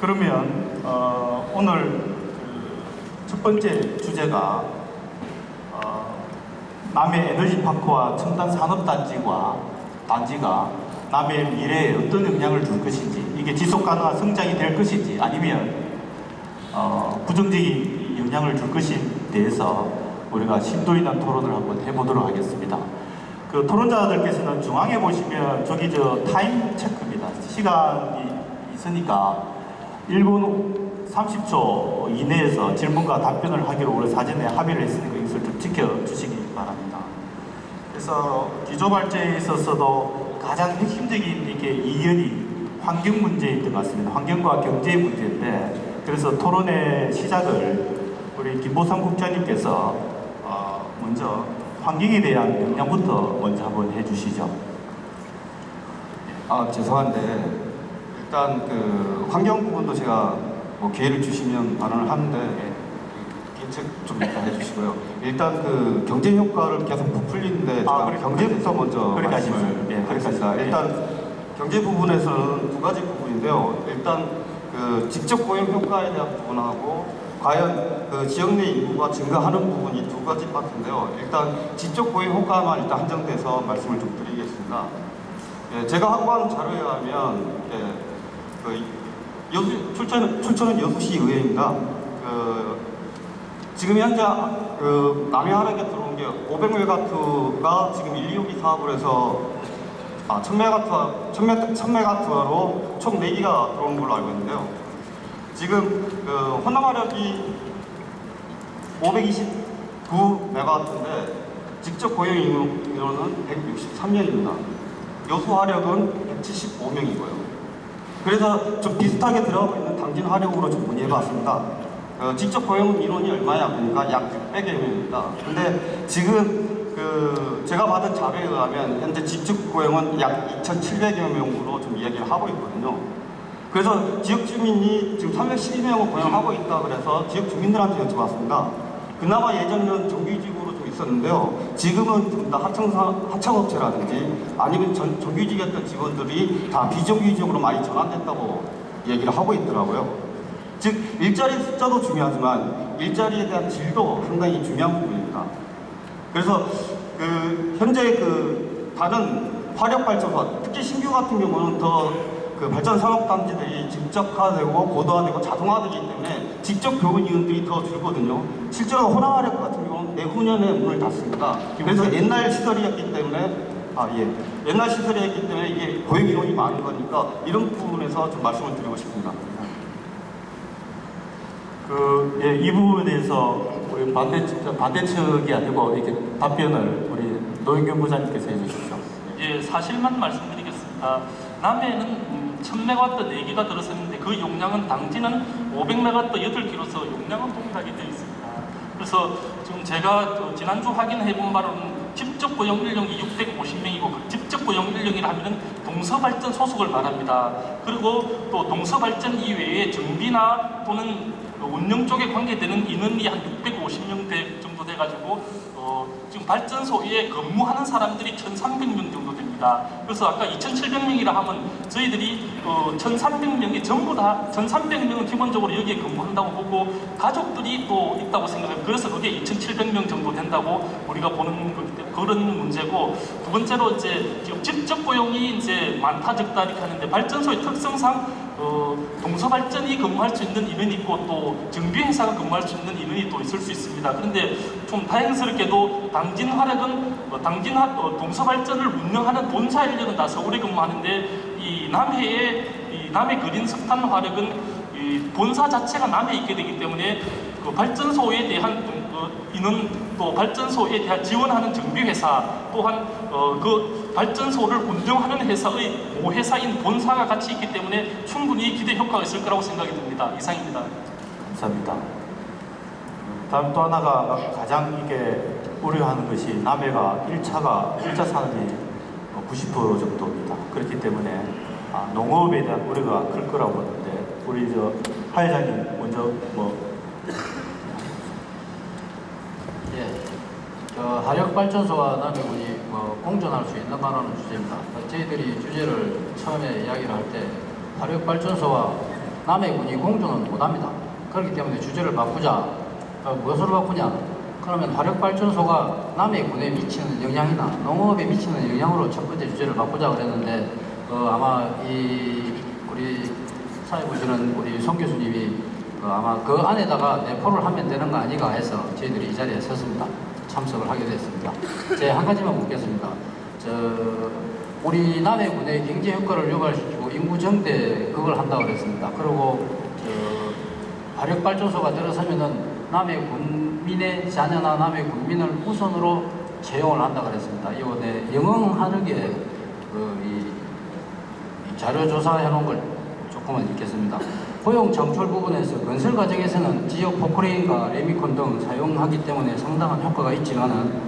그러면 오늘 첫 번째 주제가 남해 에너지파크와 첨단 산업단지가 남해 미래에 어떤 영향을 줄 것인지, 이게 지속가능한 성장이 될 것인지 아니면 부정적인 영향을 줄 것인지에 대해서 우리가 심도 있는 토론을 한번 해보도록 하겠습니다. 그 토론자들께서는 중앙에 보시면 저기 타임 체크입니다. 시간이 있으니까 1분 30초 이내에서 질문과 답변을 하기로 우리 사전에 합의를 했으니까 이것을 좀 지켜주시기 바랍니다. 그래서 기조발전에 있어서도 가장 핵심적인 이게 이견이 환경 문제였던 것 같습니다. 환경과 경제 문제인데, 그래서 토론의 시작을 우리 김보상 국장님께서 먼저 환경에 대한 영향부터 먼저 한번 해주시죠. 죄송한데 일단 그 환경 부분도 제가 기회를 주시면 발언을 하는데 예측 좀 이따 해주시고요. 일단 그 경제 효과를 계속 부풀리는데 제가 경제부터 먼저 말씀을 하겠습니다. 일단 경제 부분에서는 두 가지 부분인데요. 일단 그 직접 고용 효과에 대한 부분하고 과연 그 지역 내 인구가 증가하는 부분이 두 가지 파트인데요. 일단 직접 고용 효과만 일단 한정돼서 말씀을 좀 드리겠습니다. 제가 확보한 자료에 의하면 출처는 여수시 의회입니다. 지금 현재 남해 하락에 들어온 게 500메가와트가 지금 1, 2호기 사업을 해서 1000메가와트로 총 4기가 들어온 걸로 알고 있는데요. 지금 호남 화력이 529메가와트인데 직접 고용 인원은 163명입니다. 여수 화력은 175명이고요. 그래서 좀 비슷하게 들어가고 있는 당진 화력으로 좀 문의해봤습니다. 직접 고용 인원이 얼마냐 보니까 약 600여 명입니다. 근데 지금 제가 받은 자료에 의하면 현재 직접 고용은 약 2,700여 명으로 좀 이야기를 하고 있거든요. 그래서 지역 주민이 지금 312명을 고용하고 있다 그래서 지역 주민들한테 여쭤봤습니다. 그나마 예전에는 정규직으로 좀 있었는데요. 지금은 좀 다 하청업체라든지 아니면 정규직이었던 직원들이 다 비정규직으로 많이 전환됐다고 얘기를 하고 있더라고요. 즉 일자리 숫자도 중요하지만 일자리에 대한 질도 상당히 중요한 부분입니다. 그래서 현재 다른 화력발전소, 특히 신규 같은 경우는 더 발전 산업단지들이 직접화되고 고도화되고 자동화되기 때문에 직접 교원 인원들이 더 줄거든요. 실제로 호남화력 같은 경우는 내후년에 문을 닫습니다. 그래서 옛날 시설이었기 때문에 이게 고용 인원이 많은 거니까 이런 부분에서 좀 말씀을 드리고 싶습니다. 이 부분에 대해서 우리 반대측이 아니고 이렇게 답변을 우리 노영균 부장님께서 해주십시오. 사실만 말씀드리겠습니다. 남해는 1000메가와트 4기가 들어섰는데 그 용량은 당진은 500메가와트 8기로서 용량은 동일하게 되어 있습니다. 그래서 지금 제가 지난주 확인해 본 바로는 직접 고용 인력이 650명이고 직접 고용 인력이라면 동서발전 소속을 말합니다. 그리고 또 동서발전 이외에 정비나 또는 운영 쪽에 관계되는 인원이 한 650명 정도 돼가지고 지금 발전소에 근무하는 사람들이 1300명 정도 됩니다. 그래서 아까 2700명이라 하면 저희들이 1300명이 전부 다 1300명은 기본적으로 여기에 근무한다고 보고 가족들이 또 있다고 생각해요. 그래서 그게 2700명 정도 된다고 우리가 보는 그런 문제고, 두 번째로 이제 지금 직접 고용이 이제 많다 적다 이렇게 하는데 발전소의 특성상 동서발전이 근무할 수 있는 인원이 있고 또 정비회사가 근무할 수 있는 인원이 또 있을 수 있습니다. 그런데 좀 다행스럽게도 당진 화력은 동서발전을 운영하는 본사 인력은 다 서울에 근무하는데 이 남해 그린 석탄 화력은 이 본사 자체가 남해에 있게 되기 때문에 발전소에 대한 인원 또 발전소에 대한 지원하는 정비회사 또한 발전소를 운영하는 회사의 모회사인 본사가 같이 있기 때문에 충분히 기대 효과가 있을 거라고 생각이 듭니다. 이상입니다. 감사합니다. 다음 또 하나가 가장 이게 우려하는 것이 남해가 1차 산업이 90% 정도입니다. 그렇기 때문에 농업에 대한 우려가 클 거라고 보는데 우리 하 회장님 먼저 화력발전소와 남해군이 공존할 수 있는가라는 주제입니다. 저희들이 주제를 처음에 이야기를 할 때 화력발전소와 남해군이 공존은 못합니다. 그렇기 때문에 주제를 바꾸자. 무엇으로 바꾸냐? 그러면 화력발전소가 남해군에 미치는 영향이나 농업에 미치는 영향으로 첫 번째 주제를 바꾸자 그랬는데 아마 우리 사회 보시는 우리 송 교수님이 아마 그 안에다가 내포를 하면 되는 거 아니가 해서 저희들이 이 자리에 섰습니다. 참석을 하게 됐습니다. 제가 한 가지만 묻겠습니다. 우리 남해군의 경제 효과를 유발시키고 인구 정대 그걸 한다고 그랬습니다. 그리고 화력발전소가 들어서면은 남해군민의 자녀나 남해군민을 우선으로 채용을 한다고 그랬습니다. 이번에 영흥하력에 이 자료 조사해 놓은 걸 조금은 읽겠습니다. 고용 창출 부분에서 건설 과정에서는 지역 포크레인과 레미콘 등 사용하기 때문에 상당한 효과가 있지만은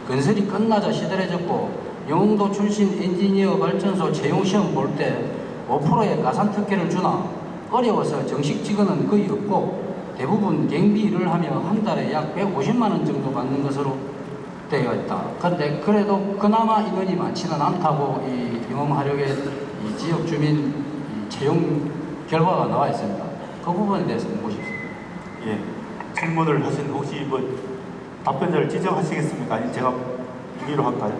건설이 끝나자 시들해졌고 영흥도 출신 엔지니어 발전소 채용 시험 볼 때 5%의 가산 특혜를 주나 어려워서 정식 직원은 거의 없고 대부분 경비를 하며 한 달에 약 150만 원 정도 받는 것으로 되어 있다. 그런데 그래도 그나마 인원이 많지는 않다고 이 영흥하력의 이 지역 주민 채용 결과가 나와 있습니다. 그 부분에 대해서 묻고 싶습니다. 예, 질문을 하신 혹시 뭐 답변자를 지정하시겠습니까? 아니 제가 임의로 할까요?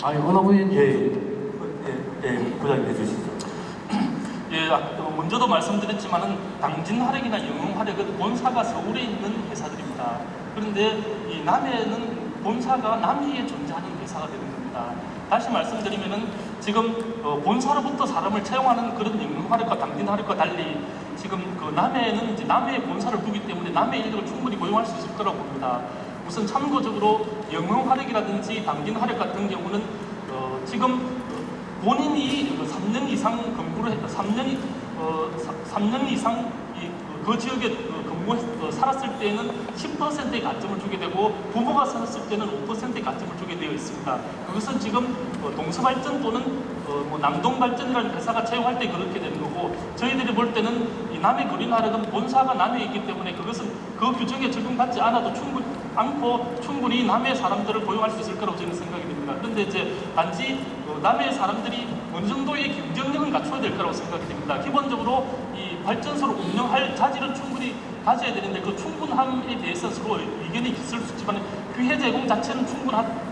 아니 어느 분인지 부장님 해주시죠. 예, 먼저도 말씀드렸지만은 당진화력이나 영흥화력은 본사가 서울에 있는 회사들입니다. 그런데 이 남해는 본사가 남해에 존재하는 회사가 되는 겁니다. 다시 말씀드리면은 지금 본사로부터 사람을 채용하는 그런 영흥화력과 당진화력과 달리 지금 그 남해에는 이제 남해에 본사를 두기 때문에 남해 인력을 충분히 고용할 수 있을 거라고 봅니다. 우선 참고적으로 영흥화력이라든지 당진화력 같은 경우는 지금 본인이 3년 이상 근무를 했다. 3년 이상 그 지역에 살았을 때는 10%의 가점을 주게 되고 부모가 살았을 때는 5%의 가점을 주게 되어 있습니다. 그것은 지금 동서발전 또는 남동발전이라는 회사가 채용할 때 그렇게 되는 거고 저희들이 볼 때는 이 남해 그린화력은 본사가 남해에 있기 때문에 그것은 그 규정에 적용받지 않아도 충분히 남해 사람들을 고용할 수 있을 거라고 저는 생각이 됩니다. 그런데 이제 단지 남해 사람들이 어느 정도의 경쟁력을 갖춰야 될 거라고 생각이 됩니다. 기본적으로 이 발전소를 운영할 자질은 충분히 가져야 되는데 그 충분함에 대해서 서로 의견이 있을 수 있지만 기회 제공 자체는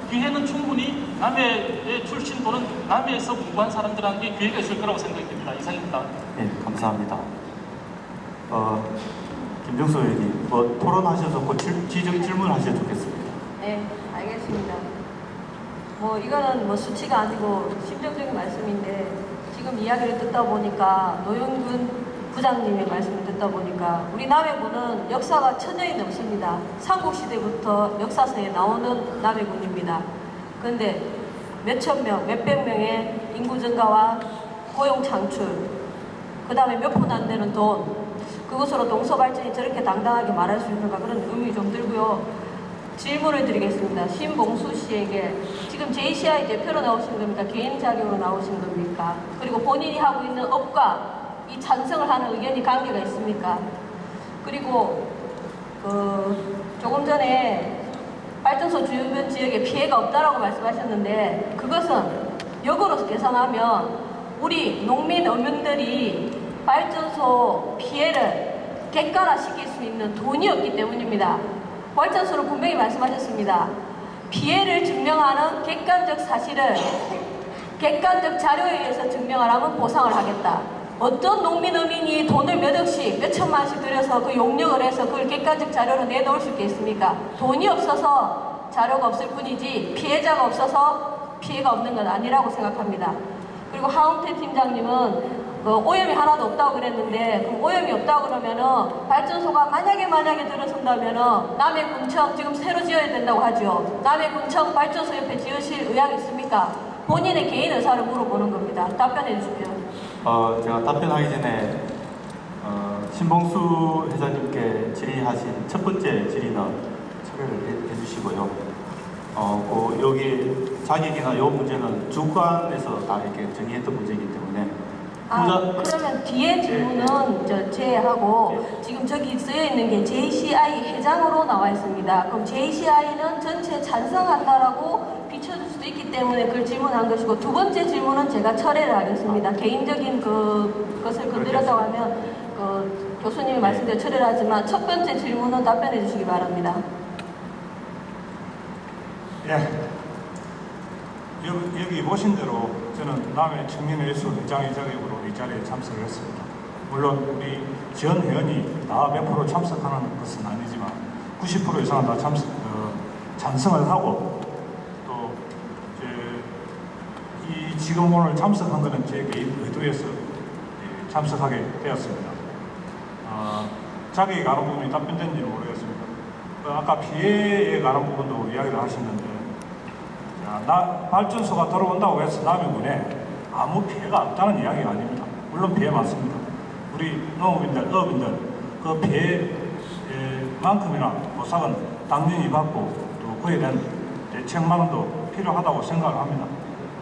기회는 충분히 남해의 출신 또는 남해에서 공부한 사람들한테 기회가 있을 거라고 생각이 됩니다. 이상입니다. 네, 감사합니다. 김정수 의원님, 뭐 토론하셔서 곧 질문하셔도 좋겠습니다. 네, 알겠습니다. 이거는 수치가 아니고 심정적인 말씀인데 지금 이야기를 듣다 보니까 노영근 부장님의 말씀을 듣다 보니까 우리 남해군은 역사가 천년이 넘습니다. 삼국시대부터 역사서에 나오는 남해군입니다. 그런데 몇천 명, 몇백 명의 인구 증가와 고용 창출, 그 다음에 몇 푼 안 되는 돈, 그것으로 동서발전이 저렇게 당당하게 말할 수 있는가 그런 의문이 좀 들고요. 질문을 드리겠습니다. 신봉수 씨에게 지금 JCI 대표로 나오신 겁니까? 개인 자격으로 나오신 겁니까? 그리고 본인이 하고 있는 업과 이 찬성을 하는 의견이 관계가 있습니까? 그리고 조금 전에 발전소 주변 지역에 피해가 없다라고 말씀하셨는데 그것은 역으로 계산하면 우리 농민 어민들이 발전소 피해를 객관화시킬 수 있는 돈이 없기 때문입니다. 발전소로 분명히 말씀하셨습니다. 피해를 증명하는 객관적 사실을 객관적 자료에 의해서 증명하라면 보상을 하겠다. 어떤 농민 어민이 돈을 몇 억씩, 몇 천만 원씩 들여서 그 용역을 해서 그걸 객관적 자료로 내놓을 수 있겠습니까? 돈이 없어서 자료가 없을 뿐이지 피해자가 없어서 피해가 없는 건 아니라고 생각합니다. 그리고 하은태 팀장님은 오염이 하나도 없다고 그랬는데 그럼 오염이 없다고 그러면은 발전소가 만약에 들어선다면은 남해군청 지금 새로 지어야 된다고 하죠. 남해군청 발전소 옆에 지으실 의향 있습니까? 본인의 개인 의사를 물어보는 겁니다. 답변해 주십시오. 제가 답변하기 전에 신봉수 회장님께 질의하신 첫 번째 질의는 처리를 해주시고요. 여기 자격이나 이 문제는 주관에서 다 이렇게 정의했던 문제이기 때문에 그러면 뒤에 질문은 제하고 지금 저기 쓰여있는 게 JCI 회장으로 나와 있습니다. 그럼 JCI는 전체 찬성한다라고 비춰줄 수도 있기 때문에 그걸 질문한 것이고, 두 번째 질문은 제가 철회를 하겠습니다. 개인적인 그것을 건드렸다고 하면 교수님이 말씀대로 철회를 하지만 첫 번째 질문은 답변해 주시기 바랍니다. 예. 여기 보신 대로 저는 남해 청년회수 의장의 자격으로 이 자리에 참석을 했습니다. 물론 우리 전 회원이 다 100% 참석하는 것은 아니지만 90% 이상은 다 찬성을 하고 또 이 지금 오늘 참석한 것은 제 개인 의도에서 참석하게 되었습니다. 자격에 관한 부분이 답변된지 모르겠습니다. 아까 피해에 관한 부분도 이야기를 하셨는데, 발전소가 들어온다고 해서 남해군에 아무 피해가 없다는 이야기가 아닙니다. 물론 피해 많습니다. 우리 농업인들, 어업인들 그 피해만큼이나 보상은 당연히 받고 또 그에 대한 대책 마련도 필요하다고 생각을 합니다.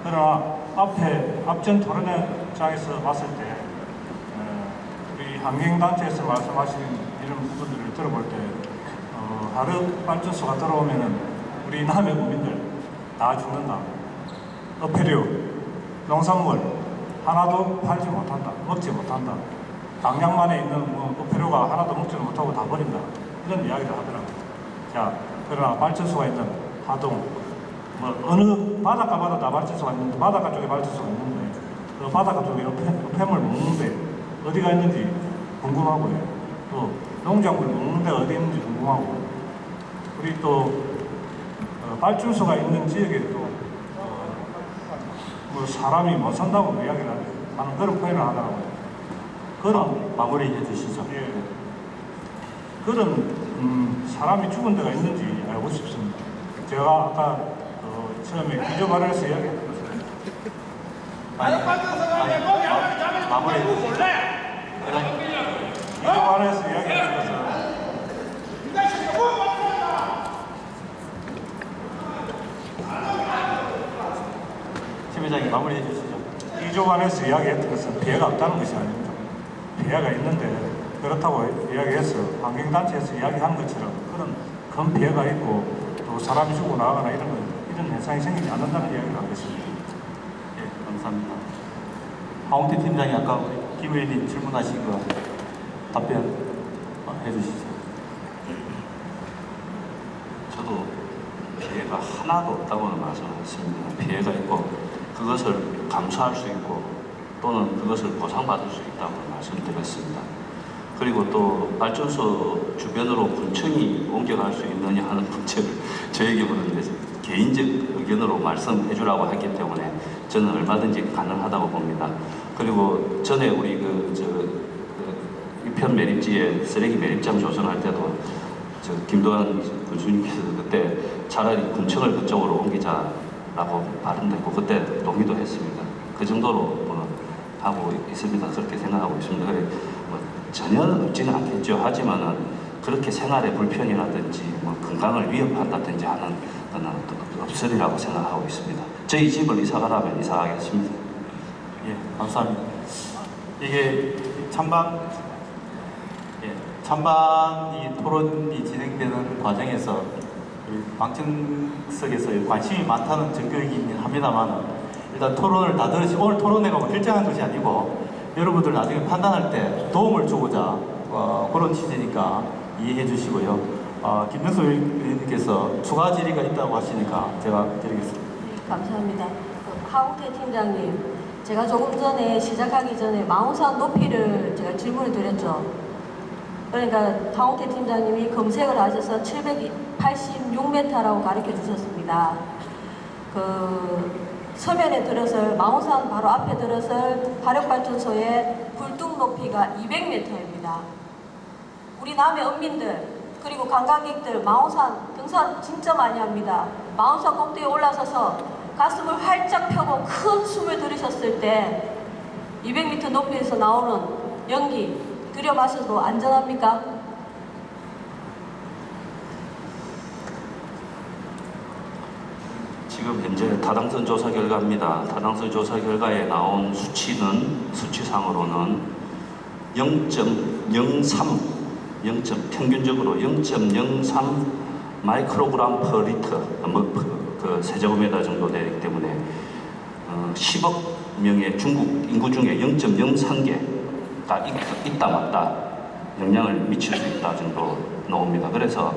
그러나 앞전 토론회장에서 봤을 때 우리 환경단체에서 말씀하시는 이런 부분들을 들어볼 때 하루 발전소가 들어오면은 우리 남해 국민들 다 죽는다. 어패류, 농산물 하나도 팔지 못한다. 먹지 못한다. 당양만에 있는 어패류가 하나도 먹지 못하고 다 버린다. 이런 이야기를 하더라고요. 자, 그러나 발전소가 있는 하동, 어느 바닷가마다 다 발전소가 있는데, 바닷가 쪽에 발전소가 있는데, 그 바닷가 쪽에 어패물 먹는데 어디가 있는지 궁금하고요. 또 농작물 먹는데 어디 있는지 궁금하고, 우리 또 발전소가 있는 지역에 또 사람이 못 산다고 이야기를 하는 그런 표현을 하더라고요. 그런 마무리해 주시죠. 예, 그런 사람이 죽은 데가 있는지 알고 싶습니다. 제가 아까 처음에 기조 발언에서 이야기했던 것은 마무리해 주시죠. 기조 발언에서 이야기했던 것은 심 회장님 마무리해 주시죠. 기조관에서 이야기했던 것은 피해가 없다는 것이 아닙니다. 피해가 있는데 그렇다고 이야기해서 환경단체에서 이야기하는 것처럼 그런 큰 피해가 있고 또 사람이 죽고 나가거나 이런 현상이 생기지 않는다는 이야기를 하겠습니다. 예, 감사합니다. 하홍태 팀장이 아까 우리 김 의원님 질문하신 거 답변 해주시죠. 저도 피해가 하나도 없다고는 말씀하셨습니다. 피해가 있고 그것을 감수할 수 있고 또는 그것을 보상받을 수 있다고 말씀드렸습니다. 그리고 또 발전소 주변으로 군청이 옮겨갈 수 있느냐 하는 문제를 저에게 묻는데 개인적 의견으로 말씀해 주라고 했기 때문에 저는 얼마든지 가능하다고 봅니다. 그리고 전에 우리 이편 매립지에 쓰레기 매립장 조성할 때도 김도환 군수님께서 그때 차라리 군청을 그쪽으로 옮기자라고 발언했고 그때 동의도 했습니다. 그 정도로 하고 있습니다. 그렇게 생각하고 있습니다. 그래, 전혀 없지는 않겠죠. 하지만은 그렇게 생활의 불편이라든지 건강을 위협한다든지 하는 건 없으리라고 생각하고 있습니다. 저희 집을 이사 가라면 이사 가겠습니다. 예, 감사합니다. 이게 찬반이 토론이 진행되는 과정에서 방청석에서 관심이 많다는 증거이긴 합니다만 일단 토론을 다 들으시고 오늘 토론회가 결정한 것이 아니고 여러분들 나중에 판단할 때 도움을 주고자 그런 취지니까 이해해 주시고요. 김명수 의원님께서 추가 질의가 있다고 하시니까 제가 드리겠습니다. 네, 감사합니다. 하홍태 팀장님, 제가 조금 전에 시작하기 전에 망우산 높이를 제가 질문을 드렸죠. 그러니까 하홍태 팀장님이 검색을 하셔서 786m라고 가르쳐 주셨습니다. 서면에 들어설, 망우산 바로 앞에 들어설 화력발전소의 굴뚝 높이가 200m입니다. 우리 남해 언민들 그리고 관광객들 망우산 등산 진짜 많이 합니다. 망우산 꼭대기에 올라서서 가슴을 활짝 펴고 큰 숨을 들이셨을 때 200m 높이에서 나오는 연기 들여 마셔도 안전합니까? 지금 현재 타당성 조사 결과입니다. 타당성 조사 결과에 나온 수치상으로는 0.03, 평균적으로 0.03 마이크로그램 퍼 리터, 그 세제곱미터 정도 되기 때문에 10억 명의 중국 인구 중에 0.03개가 있다 맞다 영향을 미칠 수 있다 정도 나옵니다. 그래서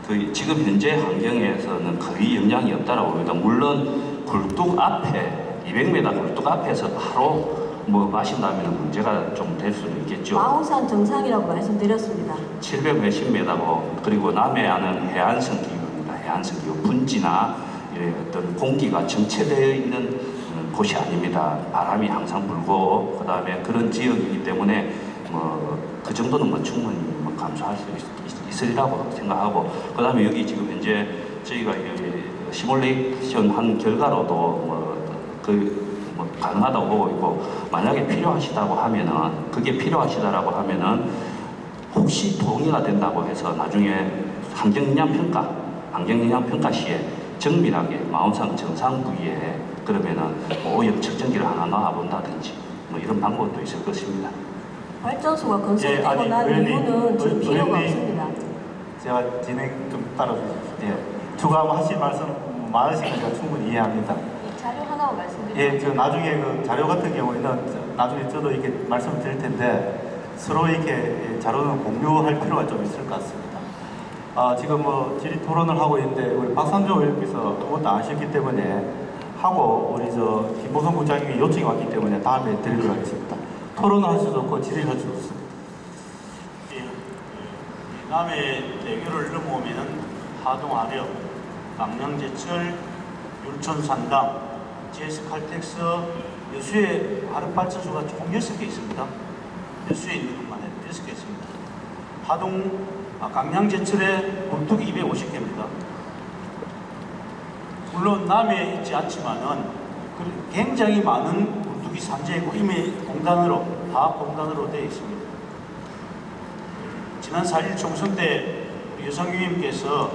그 지금 현재 환경에서는 거의 영향이 없다라고 봅니다. 물론 굴뚝 앞에 200m 굴뚝 앞에서 바로 뭐 마신다면 문제가 좀 될 수는 있겠죠. 마오산 정상이라고 말씀드렸습니다. 700 몇십 메다고 그리고 남해안은 해안성 기후입니다. 해안성 기후 분지나 이런 어떤 공기가 정체되어 있는 곳이 아닙니다. 바람이 항상 불고 그 다음에 그런 지역이기 때문에 뭐 그 정도는 뭐 충분히 뭐 감수할 수 있으리라고 생각하고 그 다음에 여기 지금 현재 저희가 여기 시뮬레이션 한 결과로도 뭐 가능하다고 보고 있고 만약에 필요하시다고 하면은 그게 필요하시다라고 하면은 혹시 동의가 된다고 해서 나중에 환경영향 평가 시에 정밀하게 마운산 정상 부위에 그러면은 뭐 오염 측정기를 하나 놔본다든지 뭐 이런 방법도 있을 것입니다. 발전소가 건설되고 난 이후는 지금 필요가 없습니다. 제가 진행 좀 따라주십시오. 예. 추가하실 말씀 많으시니까 충분히 이해합니다. 이 자료 하나만 말씀드릴게요. 예, 저 나중에 그 자료 같은 경우에는 나중에 저도 이렇게 말씀을 드릴 텐데 서로 이렇게 자료는 공유할 필요가 좀 있을 것 같습니다. 지금 뭐 질의 토론을 하고 있는데 우리 박상조 의원께서 아무것도 안 하셨기 때문에 하고 우리 저 김보성 부장님이 요청이 왔기 때문에 다음에 드리도록 하겠습니다. 토론할 수도 없고 질의할 수도 없습니다. 남해 대교를 넘어오면은 하동아력, 강량제철, 율촌산당, 제스칼텍스, 여수에 화력발전소가 총 6개 있습니다. 여수에 있는 것만 해도 6개 있습니다. 강량제철에 굴뚝 250개입니다. 물론 남해에 있지 않지만은 굉장히 많은 굴뚝이 산재이고 이미 공단으로, 화학공단으로 되어 있습니다. 지난 4.1 총선 때 여성위원님께서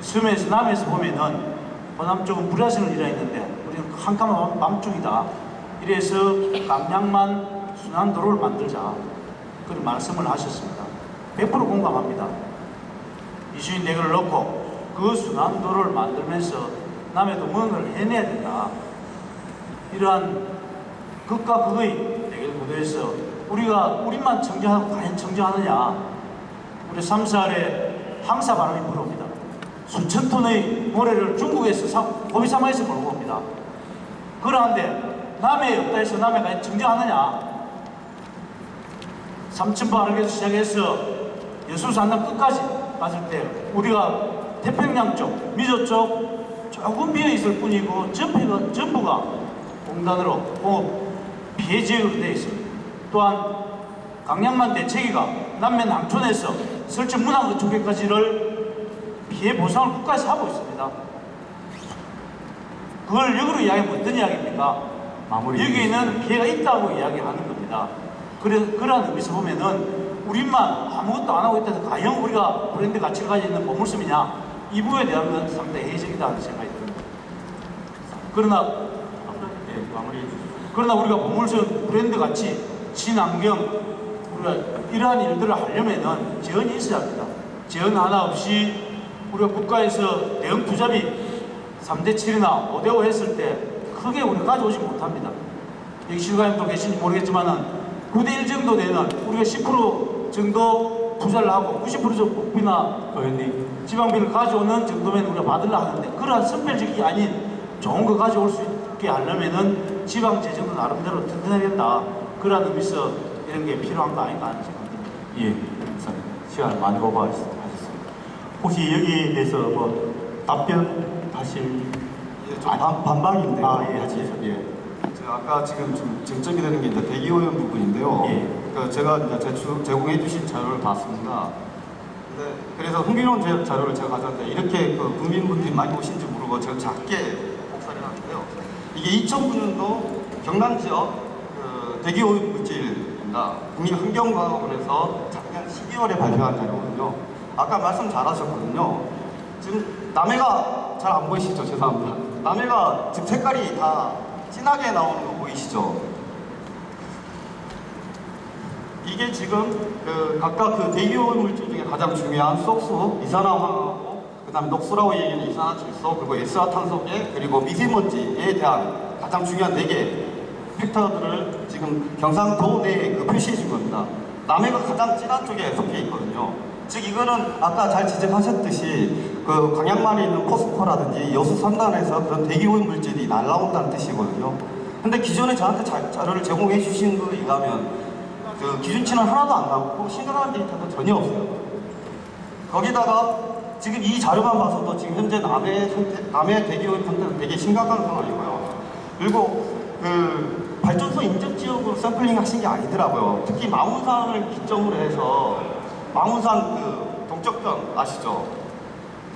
섬에서 남해에서 보면은 호남 쪽은 불화성을 일하였는데 우리는 캄캄한 밤중이다. 이래서 강량만 순환도로를 만들자. 그런 말씀을 하셨습니다. 100% 공감합니다. 이슈인 대결을 놓고 그 순환도로를 만들면서 남해도 뭔가를 해내야 된다. 이러한 극과 극의 대결 구도에서 우리만 청정하고 과연 청정하느냐. 우리 3, 4일에 항사 바람이 불어옵니다. 수천 톤의 모래를 중국에서 고비사마에서 몰고 옵니다. 그러한데 남해에 없다 해서 남해가 청정하느냐. 삼천포항에서 시작해서 여수산당 끝까지 갔을 때 우리가 태평양 쪽, 미조 쪽 조금 비어있을 뿐이고 전부가 공단으로 공업 피해 지역으로 되어 있습니다. 또한 강량만 대책위가 남면 남촌에서 설정 문항 쪽에까지를 피해 보상을 국가에서 하고 있습니다. 그걸 역으로 이야기하면 어떤 이야기입니까? 여기에는 피해가 있다고 이야기하는 겁니다. 그러한 의미에서 보면은 우리만 아무것도 안 하고 있다고 해서 과연 우리가 브랜드 가치를 가지고 있는 보물섬이냐? 이 부분에 대한 상당히 회의적이다는 생각이 듭니다. 그러나 우리가 보물섬 브랜드 가치, 친환경, 우리가 이러한 일들을 하려면은 재원이 있어야 합니다. 재원 하나 없이 우리가 국가에서 대형 투자비 3대 7이나 5대 5 했을 때 크게 우리가 가져오지 못합니다. 여기 실장님도 계신지 모르겠지만은 9대 1 정도 되는 우리가 10% 정도 투자를 하고 90% 정도 국비나 지방비를 가져오는 정도면 우리가 받으려 하는데 그러한 선별적이 아닌 좋은 거 가져올 수 있게 하려면은 지방 재정도 나름대로 튼튼해야 된다. 그러한 의미에서 이런 게 필요한 거 아닌가 하는 생각입니다. 예, 시간 많이 오버하셨습니다. 혹시 여기에 대해서 뭐 답변하실? 예, 좀 반박인데요. 예, 하시죠. 예. 제가 아까 지금 좀 쟁점이 되는 게 이제 대기오염 부분인데요. 예. 그러니까 제가 이제 제공해 주신 자료를 봤습니다. 근데 그래서 흥미로운 자료를 제가 가져왔는데 이렇게 그 국민분들이 많이 오신지 모르고 제가 작게 복사를 해놨는데요. 이게 2009년도 경남 지역 그 대기오염 물질입니다. 국민환경과학원에서 작년 12월에 발표한 자료거든요. 아까 말씀 잘하셨거든요. 지금 남해가 잘 안 보이시죠? 죄송합니다. 남해가 지금 색깔이 다 진하게 나오는 거 보이시죠? 이게 지금 각각 그 대기오염 물질 중에 가장 중요한 쏙수, 이산화황하고 그다음에 녹수라고 얘기하는 이산화질소, 그리고 S화탄소계, 그리고 미세먼지에 대한 가장 중요한 4개 팩터들을 지금 경상도 내에 표시해 준 겁니다. 남해가 가장 진한 쪽에 속해 있거든요. 즉 이거는 아까 잘 지적하셨듯이 그 광양만에 있는 포스코라든지 여수 산단에서 그런 대기오염 물질이 날라온다는 뜻이거든요. 근데 기존에 저한테 자료를 제공해 주신 거에 의하면 그 기준치는 하나도 안 나오고 심각한 데이터도 전혀 없어요. 거기다가 지금 이 자료만 봐서도 지금 현재 남해 대기오염 상태는 되게 심각한 상황이고요. 그리고 그 발전소 인접 지역으로 샘플링 하신 게 아니더라고요. 특히 망운산을 기점으로 해서 망운산 그 동쪽변 아시죠?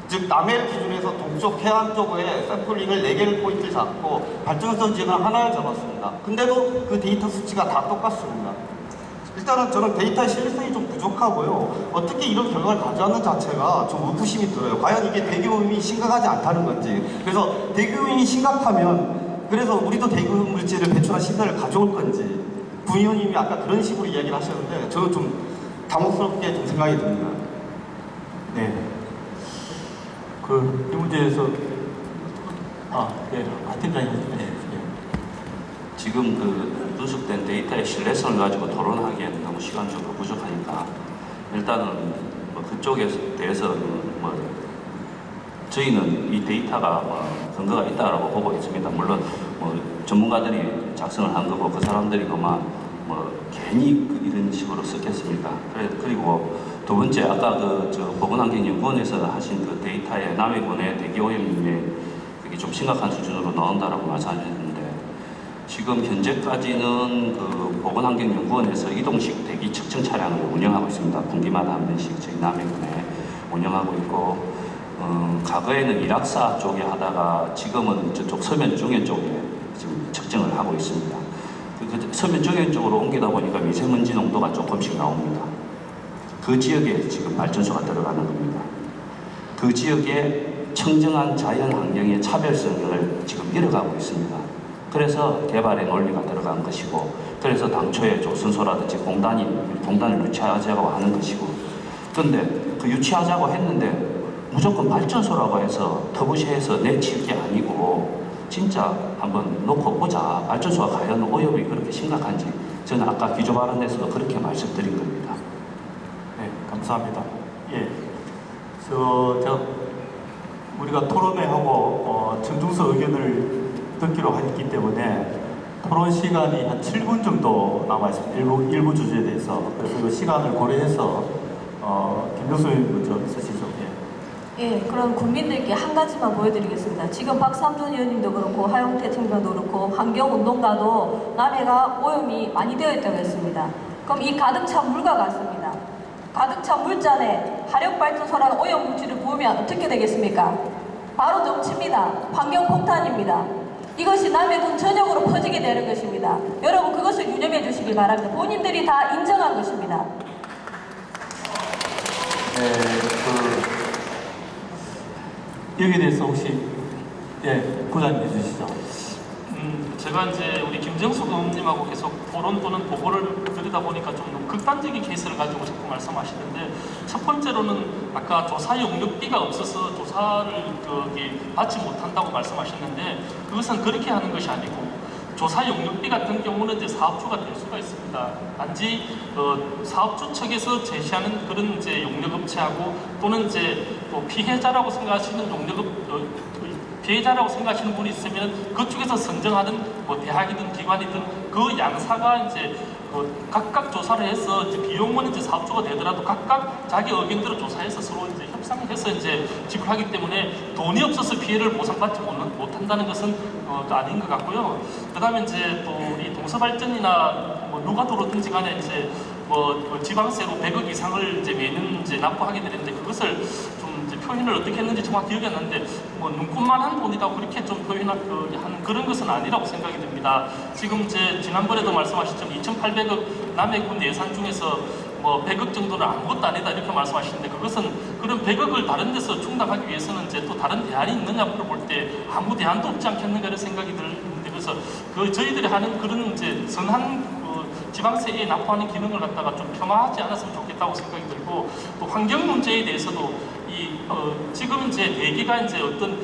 즉 남해를 기준해서 동쪽 해안 쪽에 샘플링을 4개를 포인트를 잡고 발전소 지역은 하나를 잡았습니다. 근데도 그 데이터 수치가 다 똑같습니다. 일단은 저는 데이터의 신뢰성이 좀 부족하고요. 어떻게 이런 결과를 가져왔는 자체가 좀 의구심이 들어요. 과연 이게 대기오염이 심각하지 않다는 건지. 그래서 대기오염이 심각하면 그래서 우리도 대기오염 물질을 배출한 시설을 가져올 건지. 부 의원님이 아까 그런 식으로 이야기를 하셨는데 저는 좀 당혹스럽게 좀 생각이 듭니다. 네. 이 문제에서 하 팀장님 지금 그 누적된 데이터의 신뢰성을 가지고 토론하기에는 너무 시간적으로 부족하니까 일단은 뭐 그쪽에 대해서는 뭐 저희는 이 데이터가 근거가 있다라고 보고 있습니다. 물론 뭐 전문가들이 작성을 한 거고 그 사람들이 뭐 괜히 이런 식으로 썼겠습니까? 그리고 두 번째 아까 보건환경연구원에서 하신 그 데이터에 남해군의 대기오염이 그게 좀 심각한 수준으로 나온다라고 말씀하셨는데 지금 현재까지는 그 보건환경연구원에서 이동식 대기 측정 차량을 운영하고 있습니다. 분기마다 한 번씩 저희 남해군에 운영하고 있고 과거에는 일악사 쪽에 하다가 지금은 저쪽 서면 중해 쪽에 지금 측정을 하고 있습니다. 서면 중해 쪽으로 옮기다 보니까 미세먼지 농도가 조금씩 나옵니다. 그 지역에 지금 발전소가 들어가는 겁니다. 그 지역에 청정한 자연 환경의 차별성을 지금 잃어가고 있습니다. 그래서 개발의 논리가 들어간 것이고, 그래서 당초에 조선소라든지 공단을 유치하자고 하는 것이고, 근데 그 유치하자고 했는데 무조건 발전소라고 해서 터부시해서 내칠 게 아니고 진짜 한번 놓고 보자. 발전소가 과연 오염이 그렇게 심각한지 저는 아까 기조 발언에서도 그렇게 말씀드린 겁니다. 네, 감사합니다. 예, 우리가 토론회하고 청중서 의견을 듣기로 했기 때문에 토론 시간이 한 7분 정도 남아 있습니다. 일부 주제에 대해서. 그래서 그 시간을 고려해서 김병수 의원 먼저 쓰시죠. 예, 그럼 국민들께 한 가지만 보여드리겠습니다. 지금 박삼준 의원님도 그렇고 하용태 총장도 그렇고 환경운동가도 남해가 오염이 많이 되어 있다고 했습니다. 그럼 이 가득 찬 물과 같습니다. 가득 찬 물잔에 화력발전소라는 오염 물질을 부으면 어떻게 되겠습니까? 바로 넘칩니다. 환경폭탄입니다. 이것이 남해군 전역으로 퍼지게 되는 것입니다. 여러분 그것을 유념해 주시기 바랍니다. 본인들이 다 인정한 것입니다. 여기에 대해서 혹시 부장님 해주시죠. 제가 이제 우리 김정숙 의원님하고 계속 토론 또는 보고를 드리다 보니까 좀 극단적인 케이스를 가지고 자꾸 말씀하시는데, 첫 번째로는 아까 조사 용역비가 없어서 조사를 받지 못한다고 말씀하셨는데, 그것은 그렇게 하는 것이 아니고 조사 용역비 같은 경우는 이제 사업주가 될 수가 있습니다. 단지 사업주 측에서 제시하는 그런 이제 용역업체하고 또는 이제 또 피해자라고 생각하시는 피해자라고 생각하시는 분이 있으면 그쪽에서 선정하는 대학이든 기관이든 그 양사가 이제 각각 조사를 해서 이제 비용은 이제 사업주가 되더라도 각각 자기 의견대로 조사해서 서로 이제 협상을 해서 이제 지불하기 때문에 돈이 없어서 피해를 보상받지 못한다는 것은 아닌 것 같고요. 그다음에 이제 또 우리 동서발전이나 누가 들어오든지 간에 이제 지방세로 100억 이상을 이제 매년 이제 납부하게 되는데 그것을 좀 이제 표현을 어떻게 했는지 정확히 기억이 안 나는데 눈꽃만한 돈이라고 그렇게 좀 하는 그런 것은 아니라고 생각이 듭니다. 지금 이제 지난번에도 말씀하셨지만 2,800억 남해군 예산 중에서 100억 정도는 아무것도 아니다 이렇게 말씀하시는데, 그것은 그런 100억을 다른 데서 충당하기 위해서는 이제 또 다른 대안이 있느냐 물어볼 때 아무 대안도 없지 않겠는가 이런 생각이 드는데, 그래서 저희들이 하는 그런 이제 선한 지방세에 납부하는 기능을 갖다가 좀 평화하지 않았으면 좋겠다고 생각이 들고 또 환경 문제에 대해서도 지금 이제 대기가 이제 어떤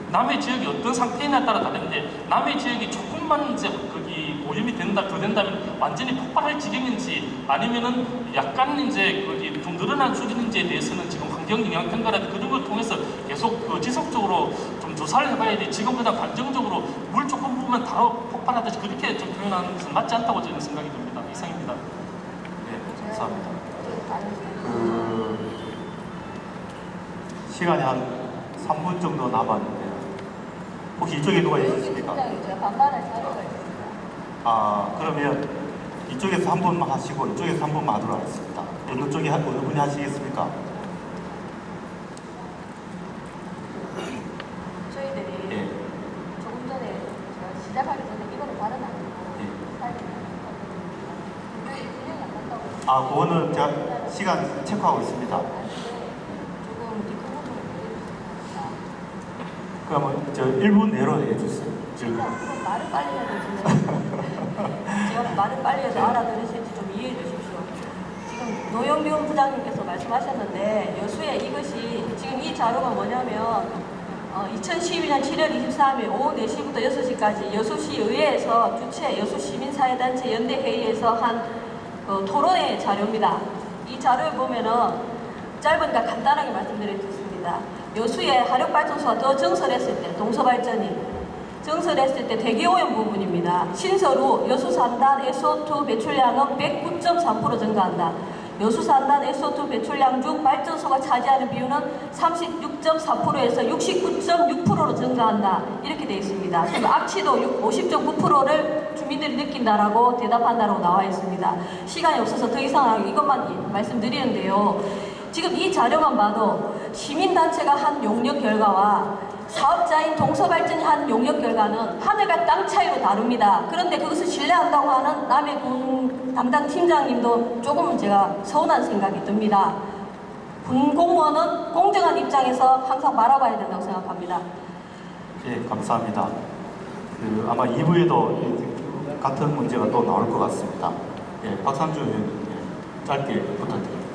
남해 지역이 어떤 상태냐에 따라 다른데 남해 지역이 조금만 이제 거기 오염이 더 된다면 완전히 폭발할 지경인지 아니면은 약간 이제 거기 좀 늘어난 수준인지에 대해서는 지금 환경 영향 평가라든지 그런 걸 통해서 계속 지속적으로 좀 조사를 해봐야 돼. 지금 그냥 단정적으로 물 조금 부으면 바로 폭발하듯이 그렇게 좀 표현하는 것은 맞지 않다고 저는 생각이 듭니다. 이상입니다. 네, 감사합니다. 시간이 한 3분 정도 남았는데 혹시 이쪽에 누가 있으십니까? 제가 반발할 자료가 있습니다. 그러면 이쪽에서 한 분만 하시고 이쪽에서 한 분만 하도록 하겠습니다. 어느 쪽에 어느 분이 하시겠습니까? 저희들이 예. 조금 전에 제가 시작하기 전에 이거는 발언 안 하고 그거는 제가 시간 체크하고 있습니다. 조금 이 부분을 해주시면 그러면 저 1분 내로 해주세요. 말을 빨리 해야 되지. 제가 말을 빨리 해서 알아들으실지 좀 이해해 주십시오. 지금 노영균 부장님께서 말씀하셨는데 여수에 이것이 지금 이 자료가 뭐냐면 2012년 7월 23일 오후 4시부터 6시까지 여수시 의회에서 주최 여수시민사회단체 연대회의에서 한 토론회 자료입니다. 이 자료를 보면은 짧으니까 간단하게 말씀드리겠습니다. 여수의 화력발전소가 더 증설했을 때 동서발전이 증설했을 때 대기오염 부분입니다. 신설 후 여수산단 SO2 배출량은 109.3% 증가한다. 여수산단 SO2 배출량 중 발전소가 차지하는 비율은 36.4%에서 69.6%로 증가한다. 이렇게 되어 있습니다. 그리고 악취도 50.9%를 주민들이 느낀다라고 대답한다라고 나와 있습니다. 시간이 없어서 더 이상 이것만 말씀드리는데요. 지금 이 자료만 봐도 시민단체가 한 용역 결과와 사업자인 동서발전이 한 용역 결과는 하늘과 땅 차이로 다릅니다. 그런데 그것을 신뢰한다고 하는 남해군 담당 팀장님도 조금은 제가 서운한 생각이 듭니다. 군 공무원은 공정한 입장에서 항상 바라봐야 된다고 생각합니다. 예, 감사합니다. 아마 2부에도 같은 문제가 또 나올 것 같습니다. 예, 박상주 의원님 짧게 부탁드립니다.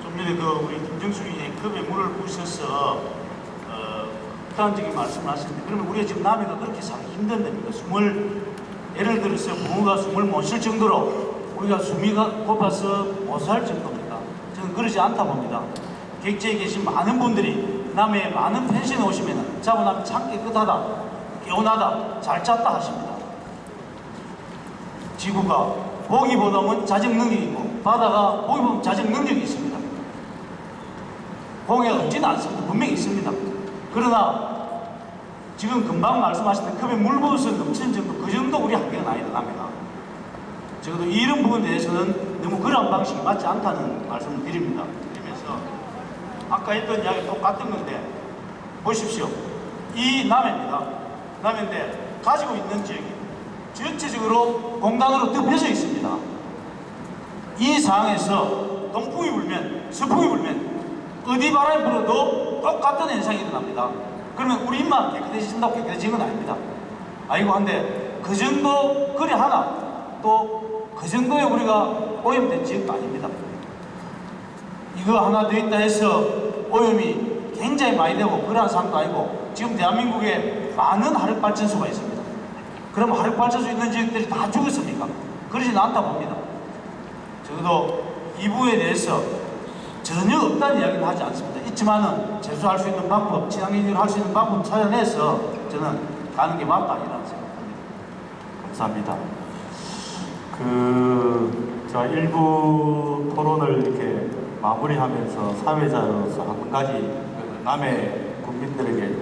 좀 전에 우리 김정수 의원이 급에 물을 부으셔서 극단적인 말씀을 하시는데 그러면 우리가 지금 남해가 그렇게 살기 힘든 데입니까? 예를 들어서 부모가 숨을 못 쉴 정도로 우리가 숨이가 고파서 못 살 정도입니까? 저는 그러지 않다 봅니다. 객지에 계신 많은 분들이 남해에 많은 펜션에 오시면 자고 참 깨끗하다, 개운하다, 잘 잤다 하십니다. 지구가 보기 보다는 자정 능력이 있고 바다가 보기 보면 자정 능력이 있습니다. 공해가 없지는 않습니다. 분명히 있습니다. 그러나 지금 금방 말씀하신 급에 물 부어서 넘치는 정도 그 정도 우리 한계는 아니다 남해가. 적어도 이런 부분에 대해서는 너무 그런 방식이 맞지 않다는 말씀을 드립니다. 그러면서 아까 했던 이야기 똑같은 건데 보십시오. 이 남해입니다. 남해인데 가지고 있는 지역이 전체적으로 공단으로 덮여져 있습니다. 이 상황에서 동풍이 불면 서풍이 불면 어디 바람이 불어도 똑같은 현상이 일어납니다. 그러면 우리 입만 깨끗해진다고 깨끗해진 건 아닙니다. 아이고 한데 그 정도 그래 하나 또 그 정도에 우리가 오염된 지역도 아닙니다. 이거 하나 더 있다 해서 오염이 굉장히 많이 되고 그러한 상황도 아니고 지금 대한민국에 많은 화력발전소가 있습니다. 그럼 화력발전소 있는 지역들이 다 죽었습니까? 그러지는 않다 봅니다. 적어도 이 부분에 대해서 전혀 없다는 이야기는 하지 않습니다. 있지만은 제수할 수 있는 방법, 친환경적으로 할 수 있는 방법 찾아내서 저는 가는 게 맞다 이라는 생각합니다. 감사합니다. 저 일부 토론을 이렇게 마무리하면서 사회자로서 한 가지 남해 국민들에게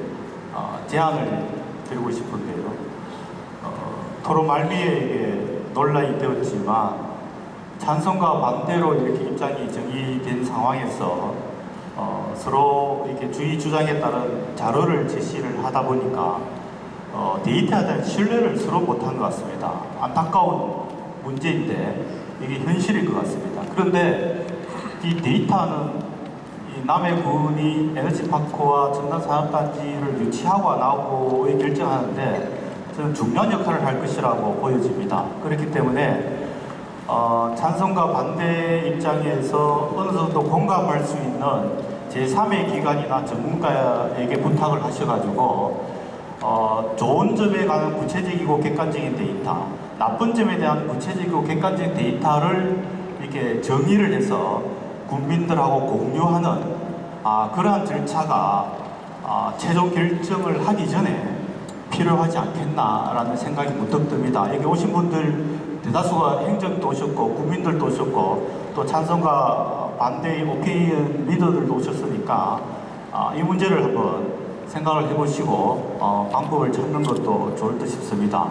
제안을 드리고 싶은데요. 토론 말미에 이게 논란이 되었지만 찬성과 반대로 이렇게 입장이 정의된 상황에서 서로 이렇게 주의 주장에 따른 자료를 제시를 하다 보니까 데이터에 대한 신뢰를 서로 못한 것 같습니다. 안타까운 문제인데 이게 현실인 것 같습니다. 그런데 이 데이터는 이 남해군이 에너지파크와 첨단산업단지를 유치하고 안 하고에 결정하는데 저는 중요한 역할을 할 것이라고 보여집니다. 그렇기 때문에 찬성과 반대 입장에서 어느 정도 공감할 수 있는 제3의 기관이나 전문가에게 부탁을 하셔가지고 좋은 점에 관한 구체적이고 객관적인 데이터, 나쁜 점에 대한 구체적이고 객관적인 데이터를 이렇게 정의를 해서 국민들하고 공유하는 그러한 절차가 최종 결정을 하기 전에 필요하지 않겠나라는 생각이 문득 듭니다. 여기 오신 분들 대다수가 행정도 오셨고 국민들도 오셨고 또 찬성과 반대의 오피니언 리더들도 오셨으니까 이 문제를 한번 생각을 해보시고 방법을 찾는 것도 좋을 듯 싶습니다.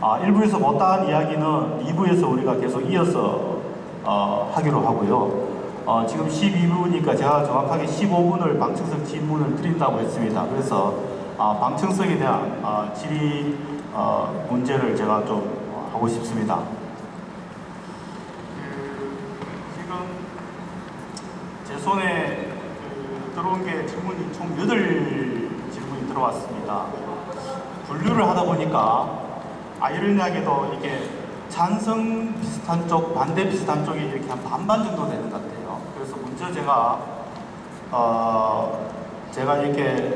1부에서 못다한 이야기는 2부에서 우리가 계속 이어서 하기로 하고요. 지금 12부니까 제가 정확하게 15분을 방청석 질문을 드린다고 했습니다. 그래서 방청석에 대한 질의 문제를 제가 좀 하고 싶습니다. 지금 제 손에 들어온 게 질문이 총 8질문이 들어왔습니다. 분류를 하다 보니까 아이러니하게도 이게 찬성 비슷한 쪽, 반대 비슷한 쪽이 이렇게 한 반반 정도 되는 것 같아요. 그래서 먼저 제가 이렇게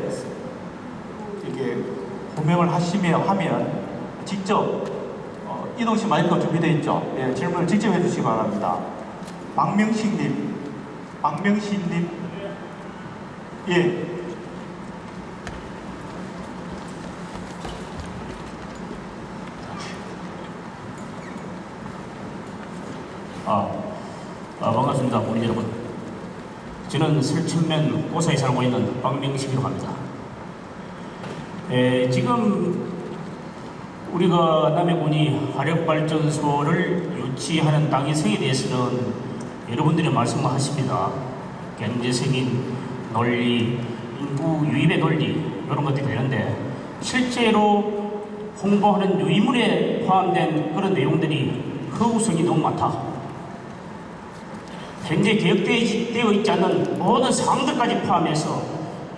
호명을 하면 직접 이동 씨 마이크가 준비되어 있죠? 예, 질문을 직접 해주시기 바랍니다. 박명식님, 예. 반갑습니다. 우리 여러분. 저는 설천면 오사에 살고 있는 박명식이라고 합니다. 지금 우리가 남해군이 화력발전소를 유치하는 당위성에 대해서는 여러분들이 말씀하십니다. 경제적인 논리, 인구 유입의 논리 이런 것들이 되는데 실제로 홍보하는 유의물에 포함된 그런 내용들이 허구성이 너무 많다. 현재 계획되어 있지 않는 모든 사항들까지 포함해서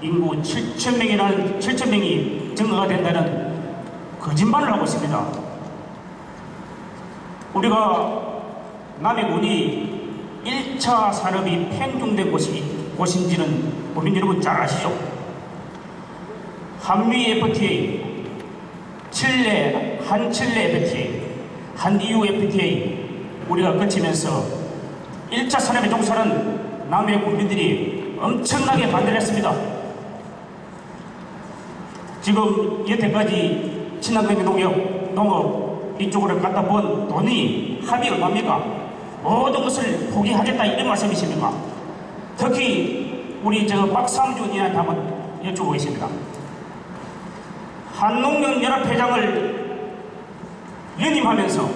인구 7,000명이 증가가 된다는 거짓말을 하고 있습니다. 우리가 남해군이 1차 산업이 팽종된 곳인지는 국민 여러분 잘 아시죠? 한미 FTA, 한칠레 FTA, 한EU FTA 우리가 거치면서 1차 산업에 종사하는 남해 국민들이 엄청나게 반대를 했습니다. 지금 여태까지 친환경 농업 이쪽으로 갖다 본 돈이 합이 얼마입니까? 모든 것을 포기하겠다 이런 말씀이십니까? 특히 우리 박상준 의원한테 한번 여쭤보겠습니다. 한농연연합회장을 연임하면서